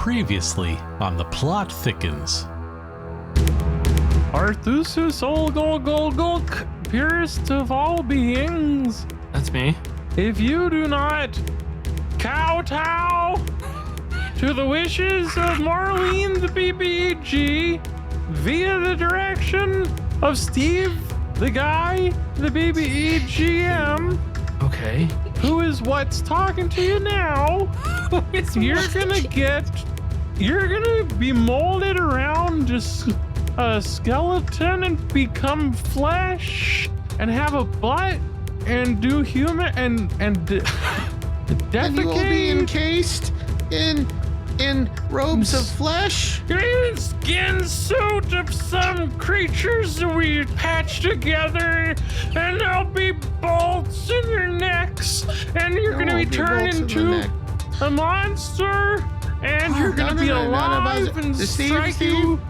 Previously on The Plot Thickens. Arthusus Olgolgolgolk, purest of all beings, That's me. if you do not kowtow to the wishes of Marlene the BBEG via the direction of Steve, the guy, the BBEGM, Okay. who is what's talking to you now, you're gonna be molded around just a skeleton and become flesh and have a butt and do human and defecate. And you will be encased in robes of flesh. You're in a skin suit of some creatures that we patch together, and there'll be bolts in your necks, and you're There gonna be won't be turned bolts in the into neck. a monster, and you're gonna be alive and strike you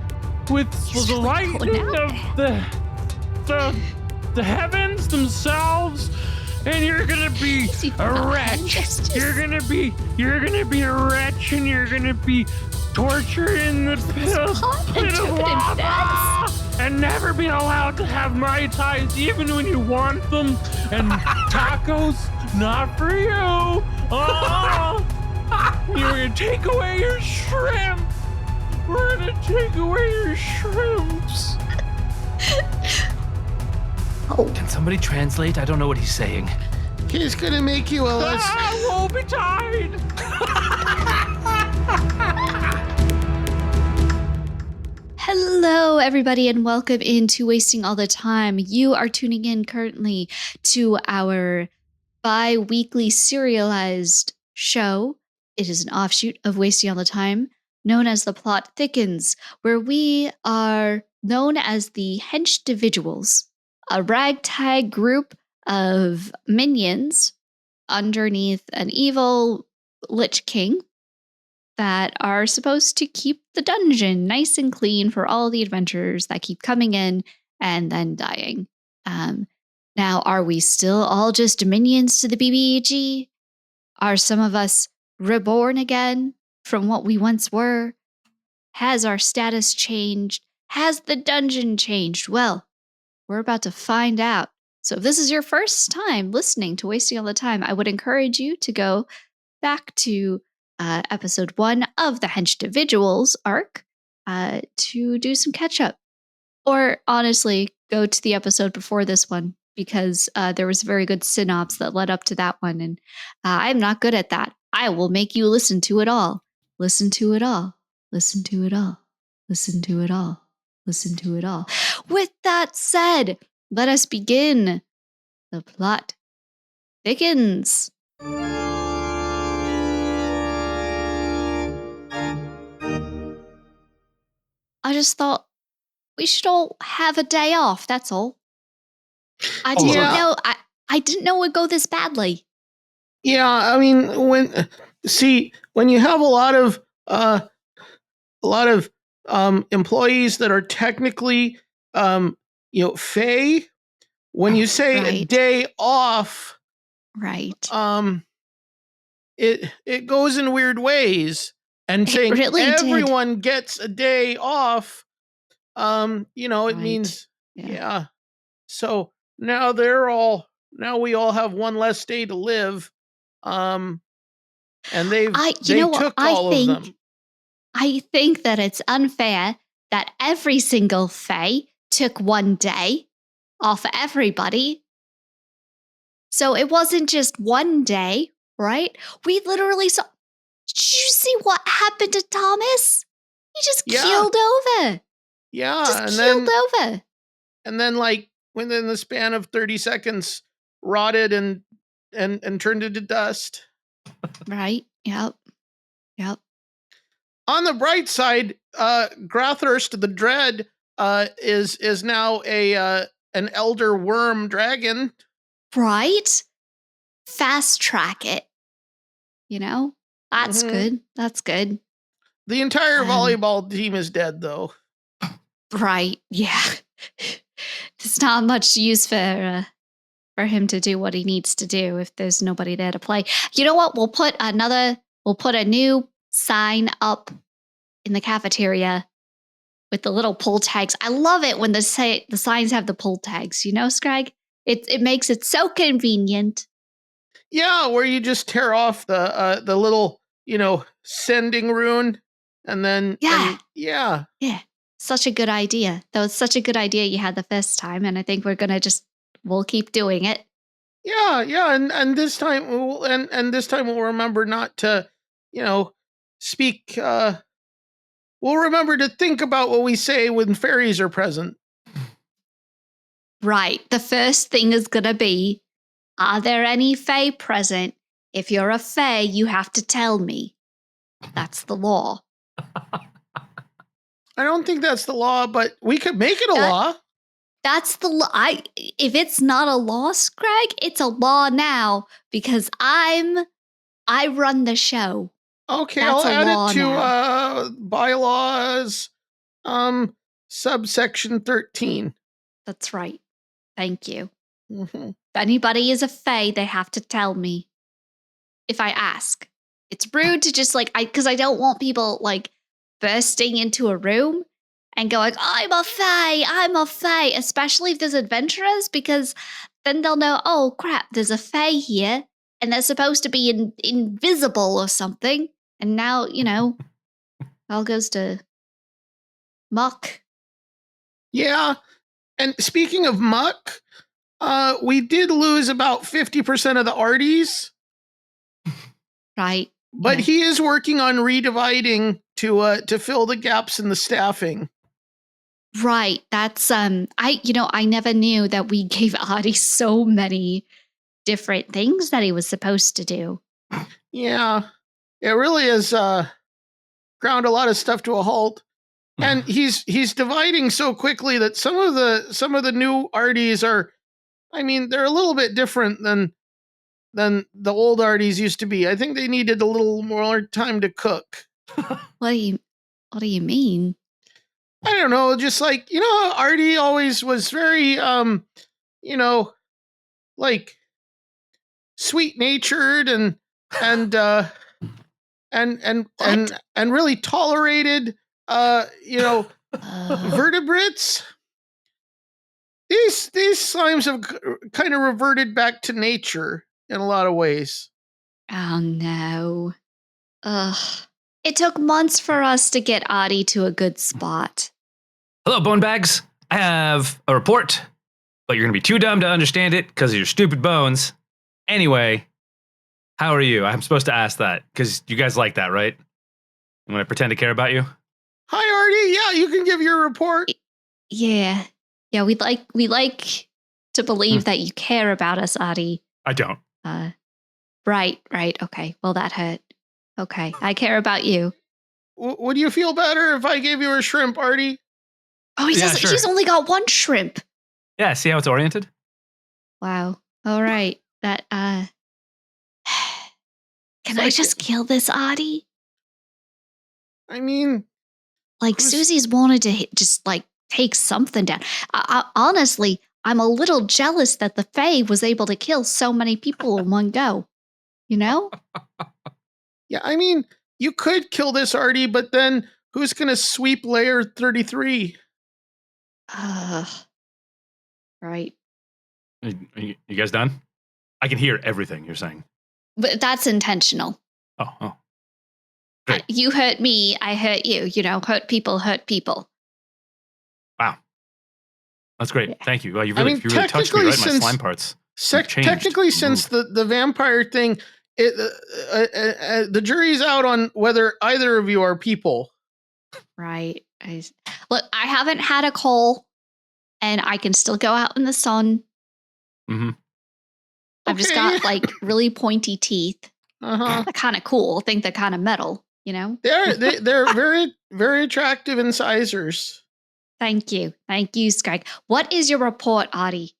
with the lightning of the heavens themselves, and you're gonna be a wretch. You're gonna be a wretch, and you're gonna be tortured in the pit of lava, and never be allowed to have Mai Tais even when you want them, and tacos not for you. Oh, you're gonna take away your shrimp. We're gonna take away your shrimps. Can somebody translate? I don't know what he's saying. He's gonna make you a less. Woe betide! Hello, everybody, and welcome into Wasting All the Time. You are tuning in currently to our bi-weekly serialized show. It is an offshoot of Wasting All the Time, known as The Plot Thickens, where we are known as the Henchdividuals, a ragtag group of minions underneath an evil Lich King that are supposed to keep the dungeon nice and clean for all the adventurers that keep coming in and then dying. Now, are we still all just minions to the BBEG? Are some of us reborn again from what we once were? Has our status changed? Has the dungeon changed? Well, we're about to find out. So if this is your first time listening to Wasting All the Time, I would encourage you to go back to episode 1 of the Henchdividuals arc to do some catch up. Or honestly, go to the episode before this one because there was a very good synopsis that led up to that one. And I'm not good at that. I will make you listen to it all. Listen to it all. Listen to it all. Listen to it all. Listen to it all. With that said, let us begin. The plot thickens. I just thought we should all have a day off, that's all. I didn't know I didn't know it would go this badly. Yeah, I mean, when you have a lot of employees that are technically Fae, when you say a day off, right? It goes in weird ways, and saying really everyone gets a day off, it means yeah. So now we all have one less day to live, and they took all of them. I think that it's unfair that every single Fae took one day off everybody. So it wasn't just one day, right? We literally saw. Did you see what happened to Thomas? He just keeled over. Yeah, over. And then, like, within the span of 30 seconds, rotted and turned into dust. Right. Yep. On the bright side, Grathurst the Dread is now an elder worm dragon. Right? Fast track it. That's good. That's good. The entire volleyball team is dead, though. Right. Yeah. There's not much use for him to do what he needs to do if there's nobody there to play. You know what? We'll put a new sign up in the cafeteria with the little pull tags. I love it when the signs have the pull tags, you know, Scrag? It makes it so convenient. Yeah, where you just tear off the little, sending rune, and then Yeah. Such a good idea. That was such a good idea you had the first time, and I think we'll keep doing it. Yeah, and this time we'll remember not to, speak. We'll remember to think about what we say when fairies are present. Right. The first thing is gonna be, are there any fae present? If you're a fae, you have to tell me. That's the law. I don't think that's the law, but we could make it a law. That's the law. If it's not a law, Scrag, it's a law now because I run the show. Okay, That's I'll add law it to now. bylaws, subsection 13. That's right. Thank you. Mm-hmm. If anybody is a fae, they have to tell me. If I ask. It's rude to just because I don't want people bursting into a room and going, I'm a fae, especially if there's adventurers, because then they'll know, oh crap, there's a fae here and they're supposed to be invisible or something. And now, all goes to muck. Yeah. And speaking of muck, we did lose about 50% of the Arties. Right. But he is working on redividing to fill the gaps in the staffing. Right. That's I never knew that we gave Artie so many different things that he was supposed to do. Yeah. It really has ground a lot of stuff to a halt. And he's dividing so quickly that some of the new Arties are, they're a little bit different than the old Arties used to be. I think they needed a little more time to cook. What do you mean? I don't know, just Artie always was very sweet natured and really tolerated vertebrates. These slimes have kind of reverted back to nature in a lot of ways. Oh no. Ugh. It took months for us to get Artie to a good spot. Hello, bone bags. I have a report, but you're going to be too dumb to understand it because of your stupid bones. Anyway, how are you? I'm supposed to ask that because you guys like that, right? I'm going to pretend to care about you. Hi, Artie. Yeah, you can give your report. Yeah, we'd like to believe that you care about us, Artie. I don't. Right. Okay. Well, that hurt. Okay, I care about you. Would you feel better if I gave you a shrimp, Artie? Oh, sure. He's only got one shrimp. Yeah, see how it's oriented? Wow. All right. That, can I just kill this Artie? Susie's wanted to just take something down. Honestly, I'm a little jealous that the Fae was able to kill so many people in one go. You know? Yeah, you could kill this Artie, but then who's going to sweep layer 33? Right. Are you guys done? I can hear everything you're saying. But that's intentional. Oh. You hurt me, I hurt you. Hurt people. Wow. That's great. Yeah. Thank you. Well, you really touched me right in my slime parts. Technically, since the vampire thing, the jury's out on whether either of you are people. Right. Look, I haven't had a cold, and I can still go out in the sun. Mm-hmm. I've just got really pointy teeth. Uh-huh. They're kind of cool. I think they're kind of metal. They're very, very attractive incisors. Thank you, Scrag. What is your report, Artie?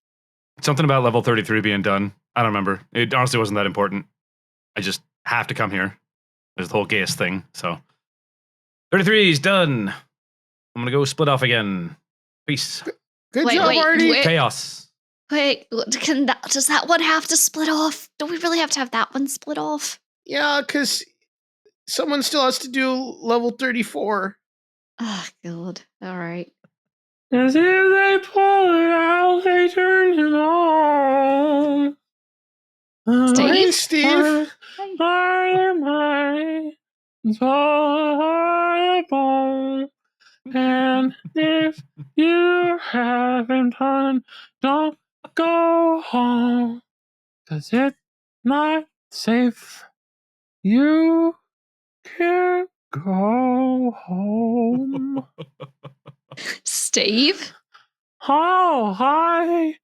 Something about level 33 being done. I don't remember. It honestly wasn't that important. I just have to come here. There's the whole Gaius thing, so 33 is done. I'm gonna go split off again. Peace. Good job, Artie. Chaos. Wait, does that one have to split off? Do we really have to have that one split off? Yeah, because someone still has to do level 34. Oh, God. All right. As if they pull it out, they turn him on. Hey, Steve? Steve. Harder my bone. And if you haven't done, don't go home. 'Cause it's not safe. You can't go home. Steve? Oh, hi.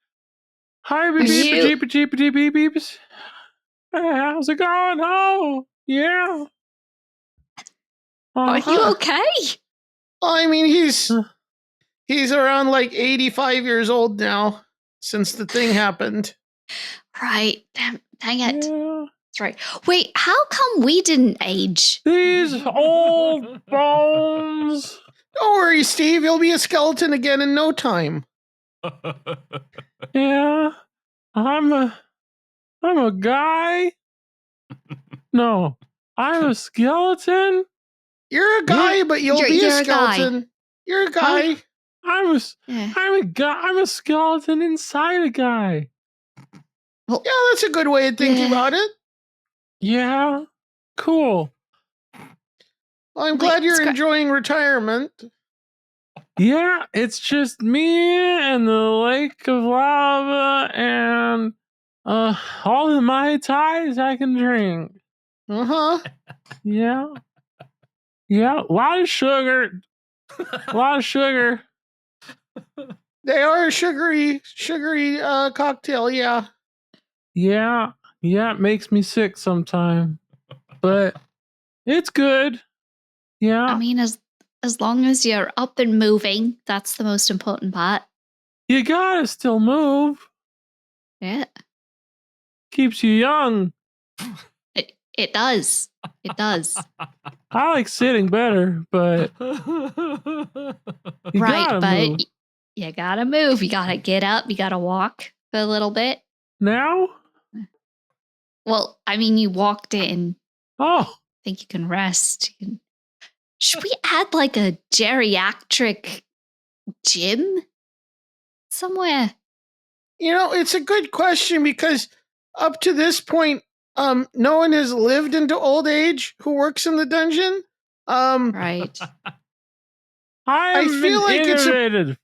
Hi, Are you- beeps. Hey, how's it going? Oh, yeah. Are you okay? I mean, he's around like 85 years old now since the thing happened. Right. Dang it. Yeah. That's right. Wait, how come we didn't age? These old bones. Don't worry, Steve. You'll be a skeleton again in no time. Yeah. I'm a guy. No, I'm a skeleton. You're a guy, but you'll be a you're a guy. skeleton. You're a guy. I'm a Yeah. guy. I'm a skeleton inside a guy. Well, Yeah, that's a good way of thinking Yeah. about it. Yeah. Cool. Well, I'm Wait, glad you're Scrag- enjoying retirement. Yeah, it's just me and the lake of lava and all the Mai Tais I can drink. Uh-huh. Yeah. Yeah, a lot of sugar. A lot of sugar. They are a sugary cocktail, yeah. Yeah. Yeah, it makes me sick sometime. But it's good. Yeah. I mean, as long as you're up and moving, that's the most important part. You gotta still move. Yeah. Keeps you young. It does. It does. I like sitting better, but you Right, gotta but move. you gotta move. You gotta get up. You gotta walk for a little bit. Now? Well, I mean, you walked in. Oh, I think you can rest. Should we add like a geriatric gym somewhere? You know, it's a good question because up to this point, no one has lived into old age who works in the dungeon. Right. I feel like it's innovative.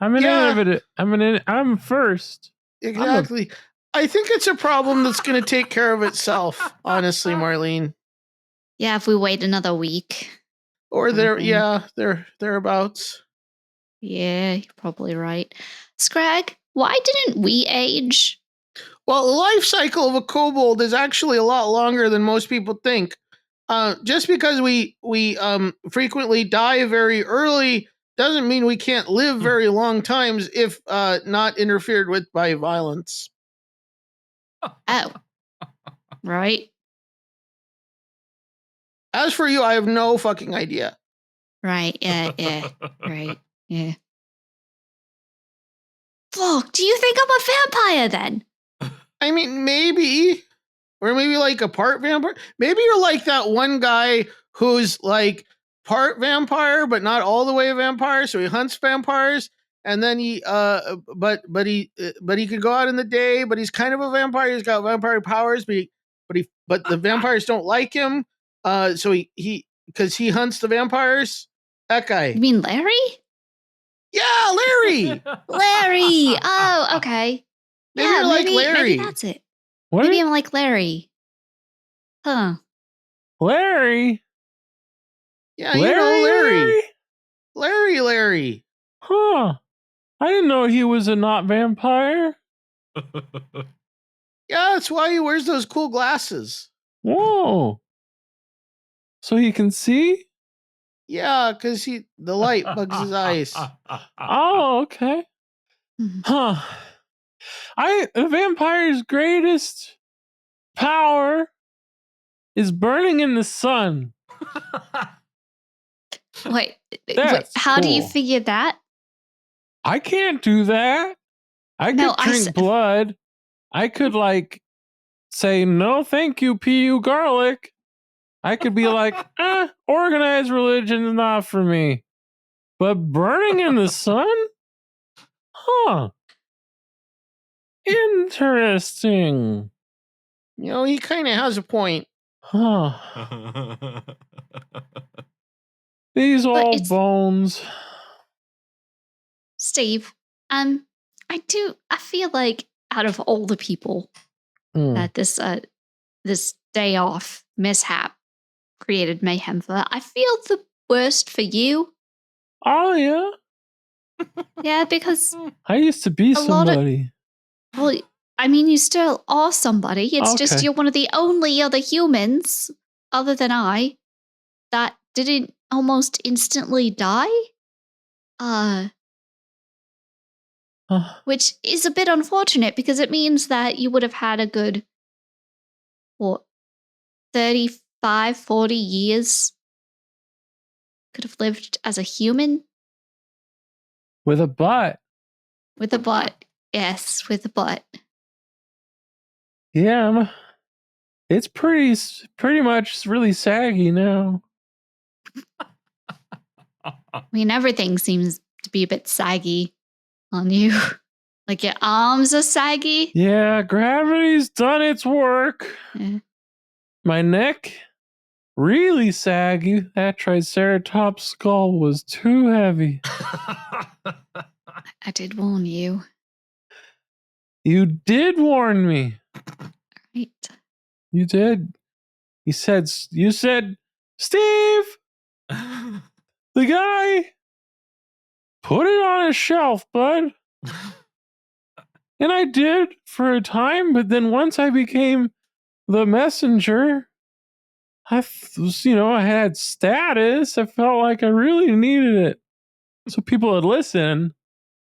I'm an Yeah. innovative. I'm first. Exactly. I think it's a problem that's going to take care of itself, honestly, Marlene. Yeah, if we wait another week. Or Mhm. thereabouts. Yeah, you're probably right. Scrag, why didn't we age? Well, the life cycle of a kobold is actually a lot longer than most people think. Just because we frequently die very early doesn't mean we can't live very long times if not interfered with by violence. Oh. Right. As for you, I have no fucking idea. Right. Yeah. Right. Yeah. Look, do you think I'm a vampire then? I mean, maybe. Or maybe like a part vampire. Maybe you're like that one guy who's like part vampire, but not all the way a vampire. So he hunts vampires, and then he but he could go out in the day, but he's kind of a vampire. He's got vampire powers, but the vampires don't like him. So he because he hunts the vampires. That guy. You mean Larry? Yeah, Larry. Larry. Oh, okay. Maybe you're like Larry. Maybe that's it. What? Maybe I'm like Larry. Huh. Larry? Yeah, you know Larry? Larry. Huh. I didn't know he was a not vampire. Yeah, that's why he wears those cool glasses. Whoa. So he can see? Yeah, because the light bugs his eyes. Oh, okay. Mhm. Huh. A vampire's greatest power is burning in the sun. Wait, That's how do you cool. figure that? I can't do that. I No, could drink blood. I could say, no, thank you, PU garlic. I could be like, organized religion is not for me. But burning in the sun? Huh. Interesting. He kind of has a point. Huh. These old bones. Steve, I feel like out of all the people that this day off mishap created mayhem for, I feel the worst for you. Oh, yeah? Yeah, because I used to be somebody. You still are somebody. It's just you're one of the only other humans, other than I, that didn't almost instantly die. Which is a bit unfortunate because it means that you would have had a good, 35, 40 years. Could have lived as a human. With a butt. With a butt. Yes, with a butt. Yeah, it's pretty much really saggy now. Everything seems to be a bit saggy on you. Like your arms are saggy. Yeah, gravity's done its work. Yeah. My neck, really saggy. That Triceratops skull was too heavy. I did warn you. You did warn me. Right. You did. You said, Steve, the guy, put it on a shelf, bud. And I did for a time, but then once I became the messenger, I had status. I felt like I really needed it. So people would listen,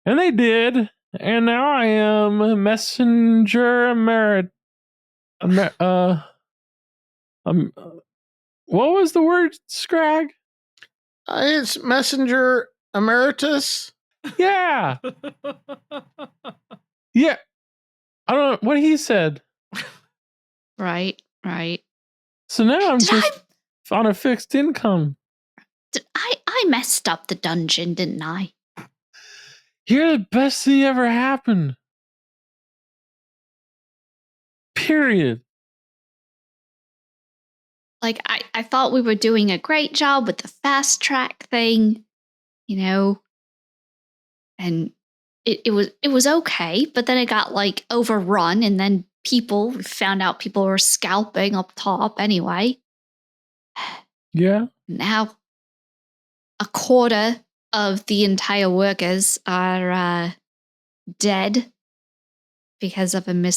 and they did. And now I am a messenger what was the word, Scrag? It's messenger emeritus. Yeah. Yeah. I don't know what he said. Right. So now I'm on a fixed income. I messed up the dungeon, didn't I? You're the best thing ever happened. Period. Like, I thought we were doing a great job with the fast track thing, and it was okay, but then it got like overrun, and then we found out people were scalping up top anyway. Yeah. Now, a quarter of the entire workers are dead because of a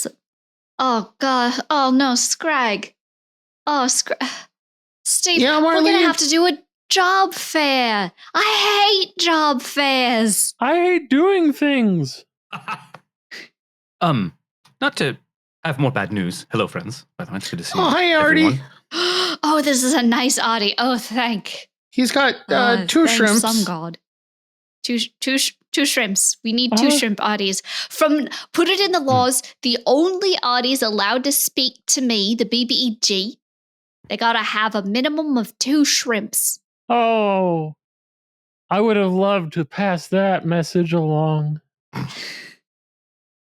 Oh, God. Oh, no, Scrag. Oh, Steve, Yeah, we're Marlene. going to have to do a job fair. I hate job fairs. I hate doing things. Not to have more bad news. Hello, friends. By the way, it's good to see you. Oh, hi, Artie. Everyone. Oh, this is a nice Artie. Oh, thank. He's got two thank shrimps. Some god. Two shrimps. We need two shrimp Arties. Put it in the laws. The only Arties allowed to speak to me, the BBEG, they gotta have a minimum of 2 shrimps. Oh, I would have loved to pass that message along.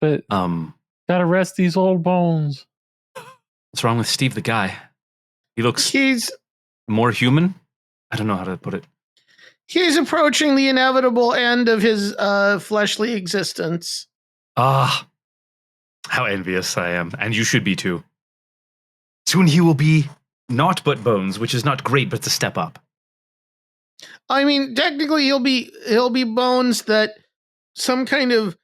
But gotta rest these old bones. What's wrong with Steve the guy? He's more human? I don't know how to put it. He's approaching the inevitable end of his fleshly existence. Ah, how envious I am. And you should be too. Soon he will be naught but bones, which is not great, but it's a step up. I mean, technically he'll be bones that some kind of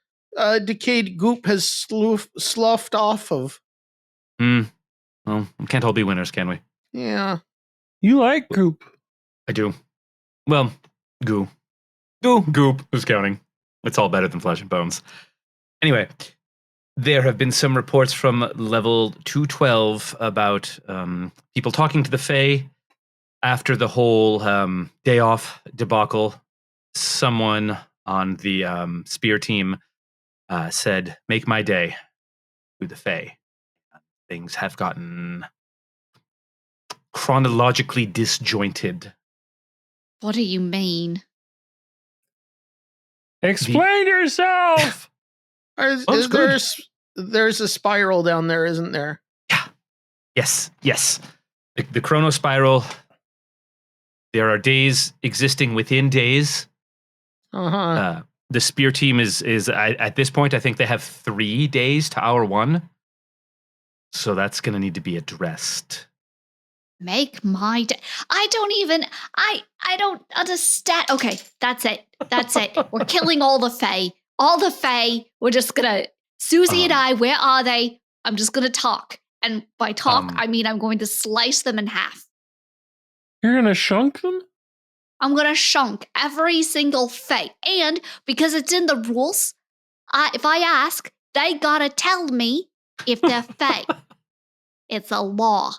decayed goop has sloughed off of. Well, we can't all be winners, can we? Yeah. You like goop. I do. Well, goo. Goop. Who's counting? It's all better than flesh and bones. Anyway, there have been some reports from level 212 about people talking to the Fae after the whole day off debacle. Someone on the spear team said, "Make my day," to the Fae. things have gotten chronologically disjointed. What do you mean? Explain yourself. There's a spiral down there, isn't there? Yeah. Yes. The chrono spiral. There are days existing within days. The spear team is at this point, I think they have 3 days to hour 1. So that's going to need to be addressed. Make my day. I don't understand. Okay, that's it. We're killing all the Fae. All the Fae. We're just gonna, Susie and I, where are they? I'm just gonna talk. And by talk, I mean I'm going to slice them in half. You're gonna shunk them? I'm gonna shunk every single Fae. And because it's in the rules, if I ask, they gotta tell me if they're Fae. It's a law.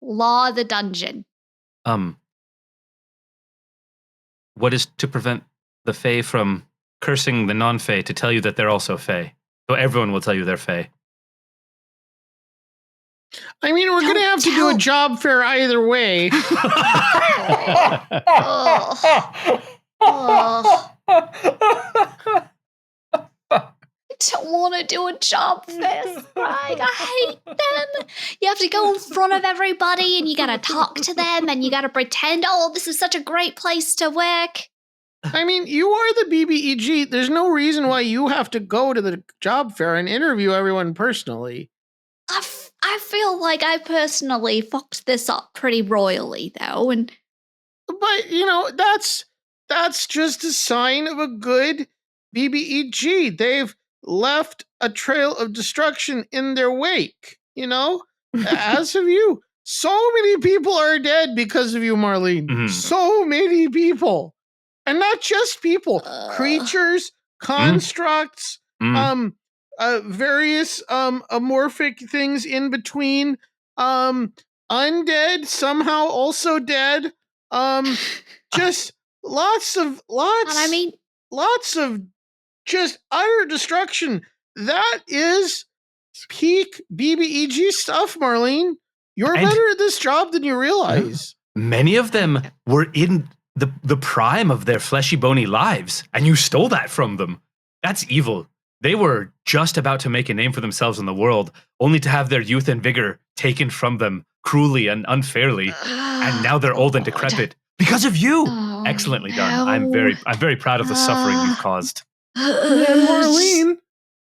Law of the dungeon. What is to prevent the Fae from cursing the non-Fae to tell you that they're also Fae? So everyone will tell you they're Fae. I mean, we're going to have to do a job fair either way. I don't want to do a job fair, Scrag. I hate them. You have to go in front of everybody and you got to talk to them and you got to pretend, oh, this is such a great place to work. I mean, you are the BBEG. There's no reason why you have to go to the job fair and interview everyone personally. I feel like I personally fucked this up pretty royally, though. But, you know, that's just a sign of a good BBEG. They've left a trail of destruction in their wake, you know? As have you. So many people are dead because of you, Marlene. Mm-hmm. So many people. And not just people. Creatures, constructs, various amorphic things in between. Undead, somehow also dead. Just lots of just utter destruction. That is peak BBEG stuff, Marlene. You're better at this job than you realize. Many of them were in the prime of their fleshy, bony lives, and you stole that from them. That's evil. They were just about to make a name for themselves in the world, only to have their youth and vigor taken from them cruelly and unfairly, and now they're old and decrepit because of you. Excellently done. I'm very proud of the suffering you've caused. And Marlene,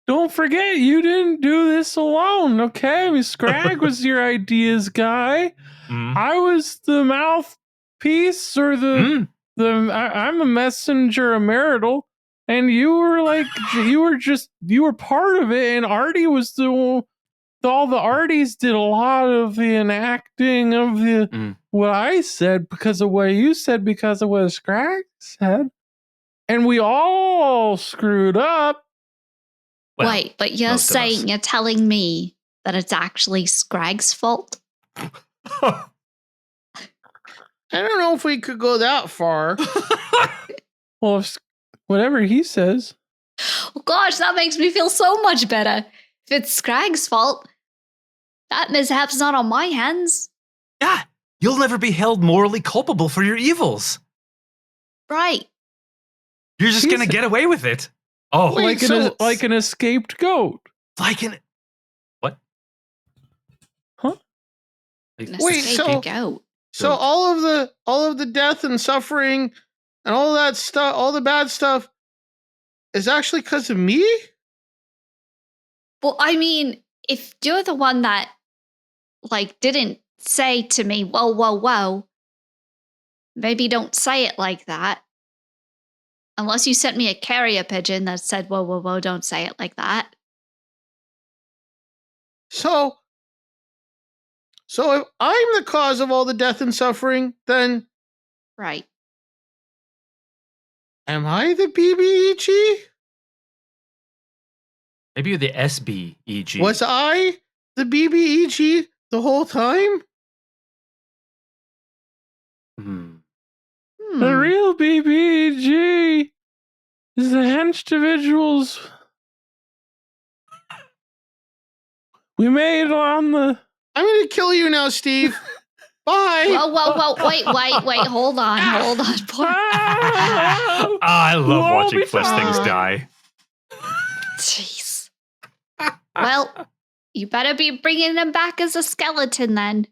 don't forget you didn't do this alone, okay? I mean, Scrag was your ideas guy. I was the mouthpiece, or I'm a messenger emerital, and you were part of it. And Artie was all the Arties did a lot of the enacting of what I said because of what you said, because of what Scrag said. And we all screwed up. Well, wait, but you're telling me that it's actually Scrag's fault? I don't know if we could go that far. Well, whatever he says. Oh, gosh, that makes me feel so much better. If it's Scrag's fault, that mishap's not on my hands. Yeah, you'll never be held morally culpable for your evils. Right. You're just going to get away with it. Oh, like an escaped goat. What? Huh? So all of the death and suffering and all that stuff, all the bad stuff is actually because of me? Well, I mean, if you're the one that didn't say to me, whoa, maybe don't say it like that. Unless you sent me a carrier pigeon that said, whoa, don't say it like that. So if I'm the cause of all the death and suffering, then... Right. Am I the BBEG? Maybe you're the SBEG. Was I the BBEG the whole time? The real BBEG is the Henchdividuals. We made it on the... I'm going to kill you now, Steve. Bye. Whoa, wait, hold on. I love watching flesh things die. Jeez. Well, you better be bringing him back as a skeleton then.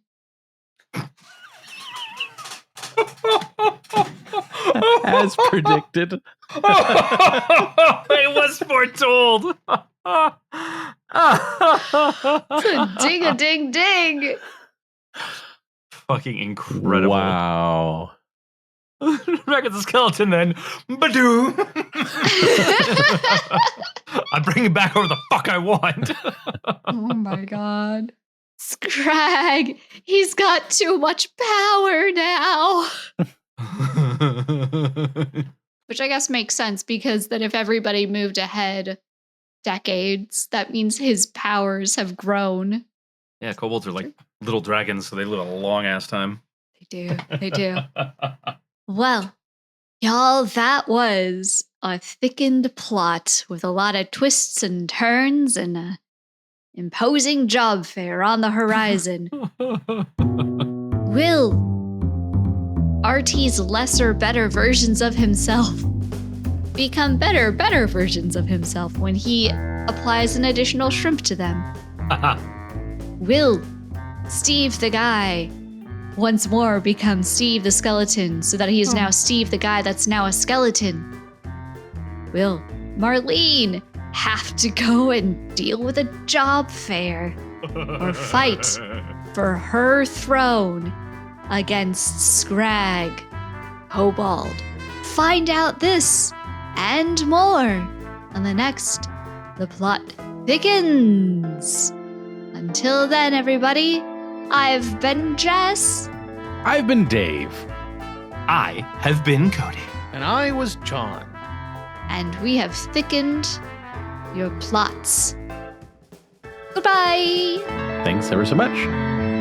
As predicted. It was foretold. Ding-a-ding-ding. Fucking incredible. Wow. Back as a skeleton then. Badoo. I bring him back over the fuck I want. Oh my god. Scrag, he's got too much power now. Which I guess makes sense because then if everybody moved ahead decades, that means his powers have grown. Yeah, kobolds are like little dragons, so they live a long ass time. They do. Well, y'all, that was a thickened plot with a lot of twists and turns and a imposing job fair on the horizon. Will Artie's lesser, better versions of himself become better versions of himself when he applies an additional shrimp to them? Will Steve the guy once more become Steve the skeleton so that he is now Steve the guy that's now a skeleton? Will Marlene have to go and deal with a job fair or fight for her throne against Scrag, Kobold? Find out this and more on the next The Plot Thickens. Until then, everybody, I've been Jess. I've been Dave. I have been Cody. And I was John. And we have thickened your plots. Goodbye. Thanks ever so much.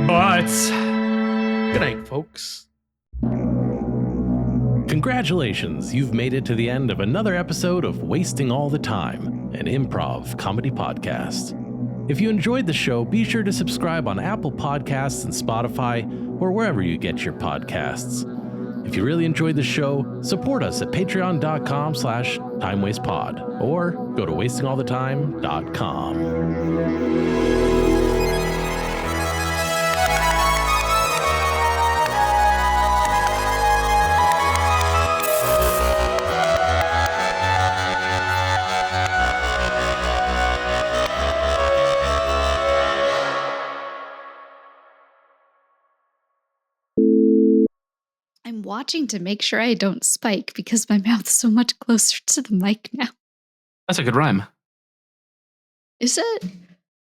But Good night, folks. Congratulations, you've made it to the end of another episode of Wasting All the Time, an improv comedy podcast. If you enjoyed the show, be sure to subscribe on Apple Podcasts and Spotify, or wherever you get your podcasts. If you really enjoyed the show, support us at patreon.com/timewastepod, or go to wastingallthetime.com. I'm watching to make sure I don't spike because my mouth's so much closer to the mic now. that's a good rhyme. Is it?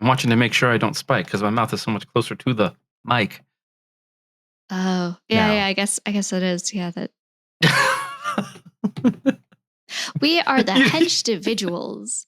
I'm watching to make sure I don't spike because my mouth is so much closer to the mic. Oh, No. yeah, I guess it is. Yeah, that. We are the Henchdividuals,